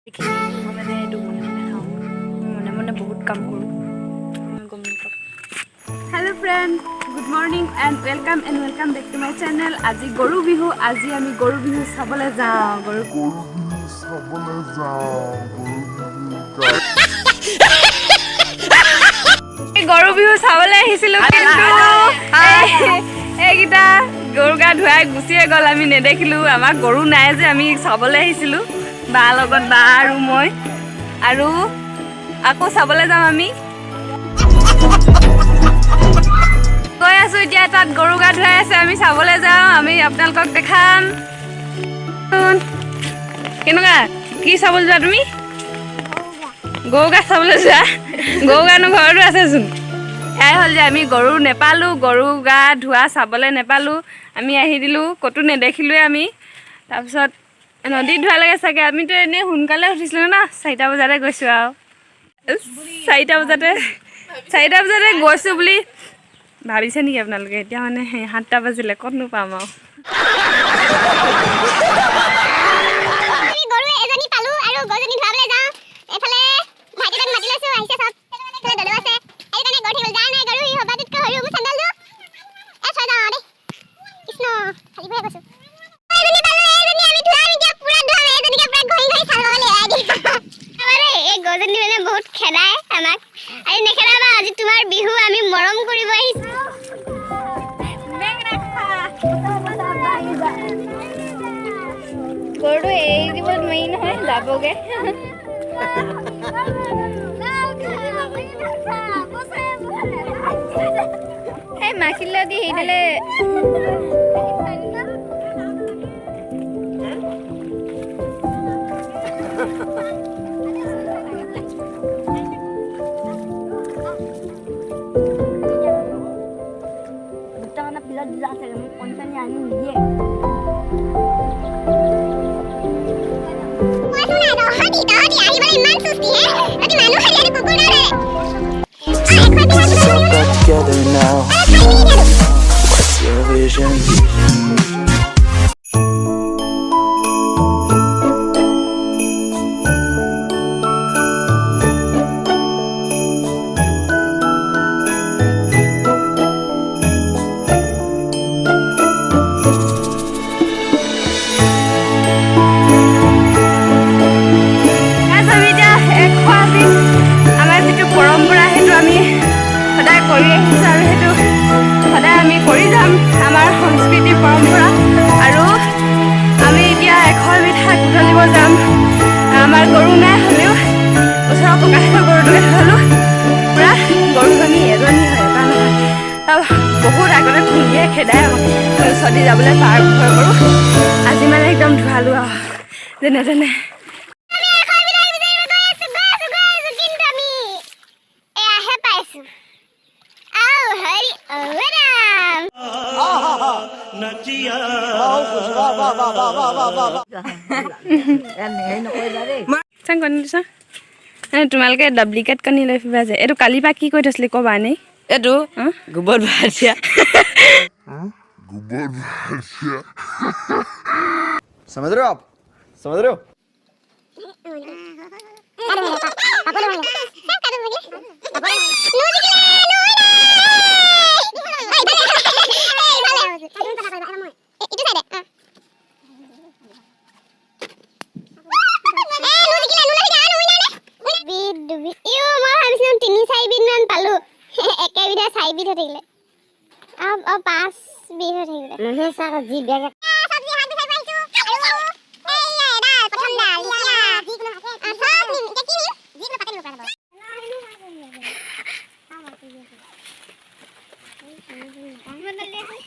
মানে এইটো মনে মনে খাওঁ মনে মনে বহুত কাম কৰোঁ গম নাপাওঁ hello' friend good morning and welcome back to my channel আজি গৰু বিহু আজি আমি গৰু বিহু চাবলৈ যাওঁ গৰু বিহু চাবলৈ আহিছিলোঁ কিন্তু এইকেইটা গৰু গা ধুৱাই গুচিয়ে গ'ল আমি নেদেখিলোঁ আমাক গৰু নাই যে আমি চাবলৈ আহিছিলোঁ বা লগত বা আৰু মই আৰু আকৌ চাবলৈ যাম আমি গৈ আছোঁ এতিয়া তাত গৰু গা ধুৱাই আছে আমি চাবলৈ যাওঁ আমি আপোনালোকক দেখাম কেনেকুৱা কি চাবলৈ যোৱা তুমি গৰু গা চাবলৈ যোৱা গৰু গানো ঘৰতো আছেচোন এয়াই হ'ল যে আমি গৰু নেপালোঁ গৰু গা ধোৱা চাবলৈ নেপালোঁ আমি আহি দিলোঁ ক'তো নেদেখিলোঁৱে আমি তাৰপিছত নদীত ধোৱা লাগে চাগে আমিতো এনেই সোনকালে উঠিছিলোঁ ন 4টা বজাতে গৈছোঁ আৰু 4টা বজাতে গৈছোঁ বুলি ভাবিছে নেকি আপোনালোকে এতিয়া মানে 7টা বাজিলে ক'তনো পাম আৰু বহুত খেদাই আমাক আৰু নেখেদাবা আজি তোমাৰ বিহু আমি মৰম কৰিব আহিছো গৰুটো এৰি দিব নোৱাৰি নহয় যাবগে এই মাখিলা দি সেইডালে Together now. What's your vision? কৰি আহিছোঁ আৰু সেইটো সদায় আমি কৰি যাম আমাৰ সংস্কৃতি পৰম্পৰা আৰু আমি এতিয়া এশ এবিধ শাক বুটলিব যাম আমাৰ গৰু নাই হ'লেও ওচৰৰ ককাহঁতৰ গৰুটোকে থ'লোঁ পূৰা গৰুজনী এজনী হয় এটা নহয় বহুত আগতে খুন্দিয়ে খেদাই আমাক চদি যাবলৈ পাৰ ভয় কৰোঁ আজি মানে একদম ধোৱালো আৰু যেনে তেনে তোমালোকে ডাব্লিকেট কণী লৈ ফুৰিবা যে এইটো কালিৰ পৰা কি কৈ থৈছিলি ক'বা এনেই এইটো গোবৰ ভাজিয়া समझ रहे हो आप समझ रहे हो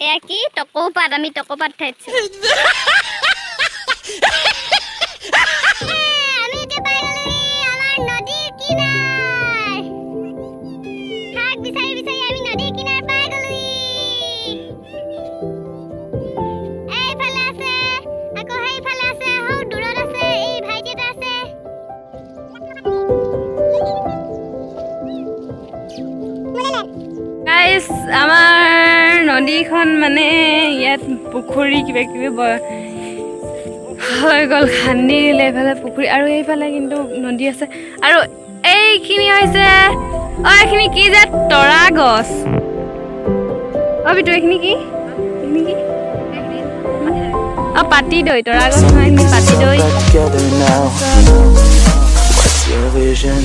এয়া কি টকৌপাত আমি টকৌপাত খাইছো আমি এতিয়া পাই গ'লো আমাৰ নদীৰ কিনাৰ শাক বিচাৰি বিচাৰি আমি নদীৰ কিনাৰ পাই গ'লো এইফালে আছে আকৌ সেইফালে আছে হৌ দূৰত আছে এই ভাইটি এটা আছে গাইছ আমাৰ নদীখন মানে ইয়াত পুখুৰী কিবা কিবি হৈ গ'ল খান্দি দিলে এইফালে পুখুৰী আৰু এইফালে কিন্তু নদী আছে আৰু এইখিনি হৈছে এইখিনি কি যে তৰা গছ বিতু এইখিনি কি পাতি দৈ তৰা গছ নহয় এইখিনি পাতি দৈ Together now. What's your vision?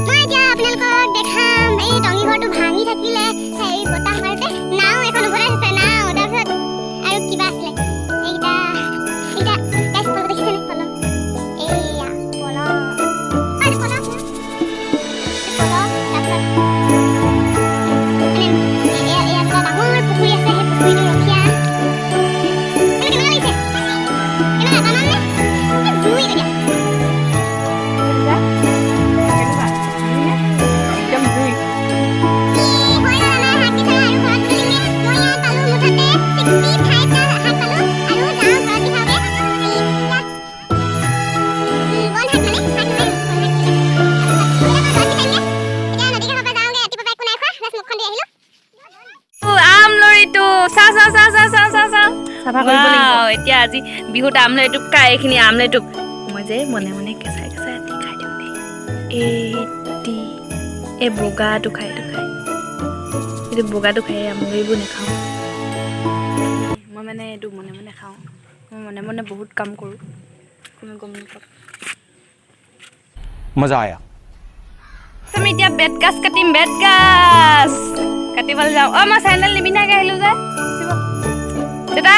মই এতিয়া আপোনালোকক দেখাম এই টঙি ঘৰটো ভাঙি থাকিলে সেই বতাহ মাৰোতে নাও এখন উভতাই থৈছে নাও তাৰপিছত আৰু কিবা আছিলে এইকেইটা গাইছ পলম দেখিছেনে পলম এইয়া পলম আৰু পলম তাৰপিছত এয়া এটা ডাঙৰ পুখুৰী আছে সেই পুখুৰীটো ৰখীয়া কেনেকুৱা লাগিছে কেনেকুৱা জানানে জুই এতিয়া এতিয়া আজি বিহুত আমলৈটোপ খাই এইখিনি আমলৈটোপ মই যে মনে মনে কেঁচাই কেঁচাই ৰাতি খাই দিওঁ দেই এই বগাটো খাই এইটো বগাটো খাই আমলৈবোৰ নাখাওঁ মই মানে এইটো মনে মনে খাওঁ মই মনে মনে বহুত কাম কৰোঁ তুমি গম নাপাওঁ मजा आया আমি এতিয়া বেত গাছ কাটিম বেত গাছ কাটিবলৈ যাওঁ মই চেণ্ডেল নিপিন্ধাকৈ আহিলোঁ যে দেউতা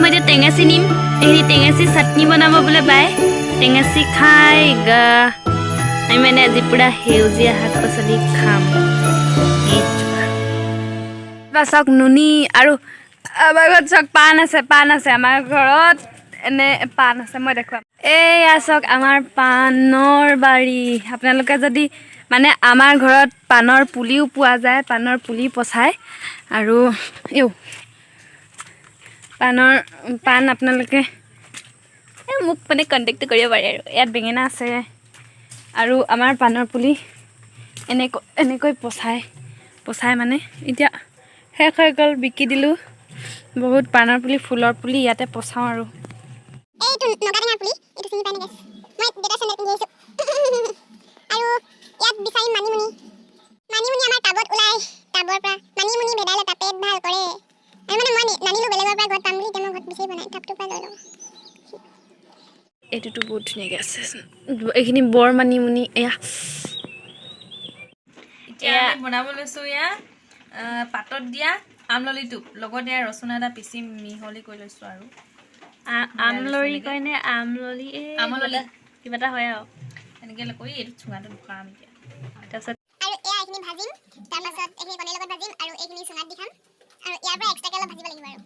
মই এতিয়া টেঙেচি নিম এইখিনি টেঙেচি চাটনি বনাব বোলে বাই টেঙেচি খাই আমি মানে আজি পূৰা সেউজীয়া শাক পাচলি খাম চাওক নুনি আৰু আমাৰ ঘৰত চাওক পাণ আছে আমাৰ ঘৰত এনে পাণ আছে মই দেখুৱাম এইয়া চাওক আমাৰ পাণৰ বাৰী আপোনালোকে যদি মানে আমাৰ ঘৰত পাণৰ পুলিও পোৱা যায় পাণৰ পুলি পচাই আৰু পাণ আপোনালোকে মোক মানে কণ্টেক্টটো কৰিব পাৰে আৰু ইয়াত বেঙেনা আছে আৰু আমাৰ পাণৰ পুলি এনেকৈ পচাই মানে এতিয়া শেষ হৈ গ'ল বিকি দিলোঁ বহুত পাণৰ পুলি ফুলৰ পুলি ইয়াতে পচাওঁ আৰু এইটো নগাটেঙাৰ পুলি এইটো চিনি পাই নেকি মই দেউতাৰ চেণ্ডেল পিন্ধি আহিছোঁ আৰু ইয়াত বিচাৰিম মানিমুনি আমাৰ টাবত ওলাই টাবৰ পৰা মানিমুনি ভেদাইলতা পেট ভাল কৰে আৰু মানে মই নানিলোঁ বেলেগৰ পৰা ঘৰত পাম বুলি এতিয়া মই ঘৰত বিচাৰি বনাই টাবটোৰ পৰা লৈ লওঁ এইটোতো বহুত ধুনীয়াকৈ আছে এইখিনি বৰ মানিমুনি এয়া এতিয়া বনাব লৈছোঁ এয়া পাতত দিয়া আমললিটোপ লগত এয়া ৰচুন আদা পিচি মিহলি কৰি লৈছোঁ আৰু আমলৰি কয়নে আমললি আমললি কিবা এটা হয় আৰু এনেকৈ কৰি এইটো চুঙাটো ভৰাম এতিয়া তাৰপিছত আৰু এয়া এইখিনি ভাজিম তাৰপাছত এইখিনি কণীৰ লগত ভাজিম আৰু এইখিনি চুঙাত দি খাম আৰু ইয়াৰ পৰা এক্সট্ৰাকৈ অলপ ভাজিব লাগিব আৰু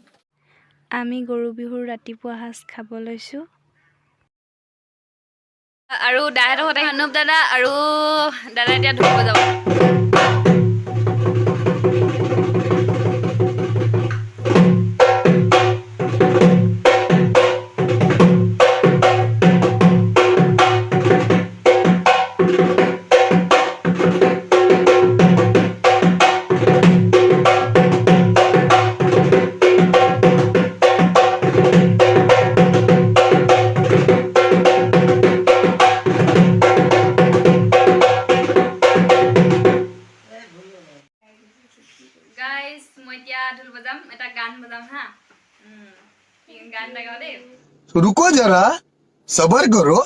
আমি গৰু বিহুৰ ৰাতিপুৱা সাজ খাব লৈছোঁ আৰু দাদাহঁতৰ ঘৰতে অনুপ দাদা আৰু দাদা এতিয়া ধুব যাব মই এতিয়া ঢোল বজাম এটা গান বজাম হা গান এটা গাও দেই रुको जरा सबर करो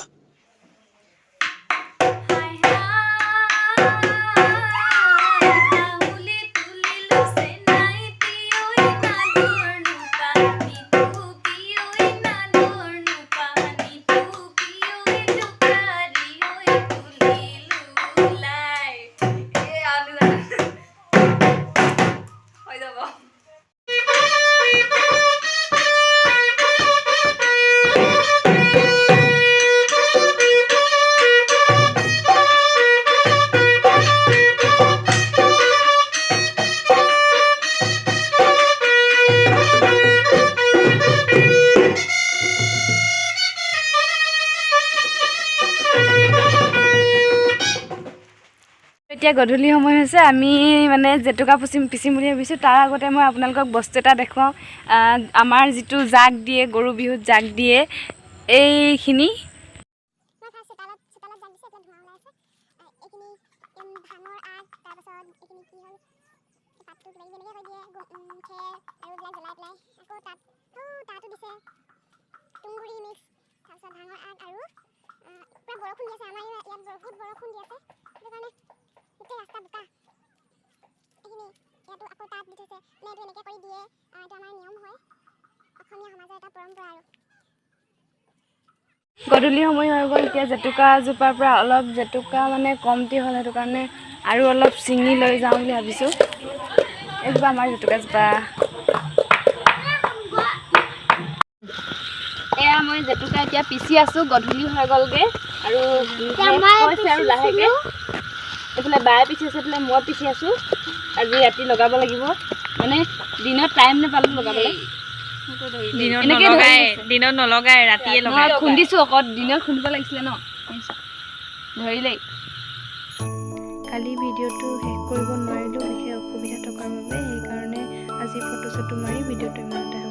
এতিয়া গধূলি সময় হৈছে আমি মানে জেতুকা পিচিম বুলি ভাবিছোঁ তাৰ আগতে মই আপোনালোকক বস্তু এটা দেখুৱাওঁ আমাৰ যিটো জাক দিয়ে গৰু বিহুত জাক দিয়ে এইখিনি মই ফাৰ্ষ্ট চোতালত জাক দিছোঁ এতিয়া ধোঁৱা ওলাই আছে এইখিনি ধানৰ আগ তাৰপাছত এইখিনি কি হ'ল পাতটো কিবা কিবি এনেকৈ কৰি দিয়ে খেৰ আৰু এইবিলাক জ্বলাই পেলাই আকৌ তাতো দিছে তুঁহগুৰি মিক্স তাৰপিছত ধানৰ আগ আৰু পূৰা বৰষুণ দি আছে আমাৰ ইয়াত বহুত বৰষুণ দি আছে সেইটো কাৰণে গোটেই ৰাস্তা বোকা এইখিনি ইয়াতো আকৌ তাত দি থৈছে মানে এইটো এনেকৈ কৰি দিয়ে এইটো আমাৰ নিয়ম হয় অসমীয়া সমাজৰ এটা পৰম্পৰা আৰু গধূলি সময় হৈ গ'ল এতিয়া জেতুকাজোপাৰ পৰা অলপ জেতুকা মানে কমটি হ'ল সেইটো কাৰণে আৰু অলপ ছিঙি লৈ যাওঁ বুলি ভাবিছোঁ এইজোপা আমাৰ জেতুকাজোপা এয়া মই জেতুকা এতিয়া পিচি আছোঁ গধূলি হৈ গ'লগৈ আৰু হৈছে আৰু লাহেকৈ এইফালে বায়ে পিচি আছে এইফালে মই পিচি আছোঁ আজি ৰাতি লগাব লাগিব মানে দিনত টাইম নাপালোঁ লগাবলৈ দিনত নলগাই ৰাতিয়ে লগাই খুন্দিছোঁ আকৌ দিনত খুন্দিব লাগিছিলে ন ধৰিলেই কালি ভিডিঅ'টো শেষ কৰিব নোৱাৰিলোঁ বিশেষ অসুবিধা থকাৰ বাবে সেইকাৰণে আজি ফটো চটো মাৰি ভিডিঅ'টো ইমানতে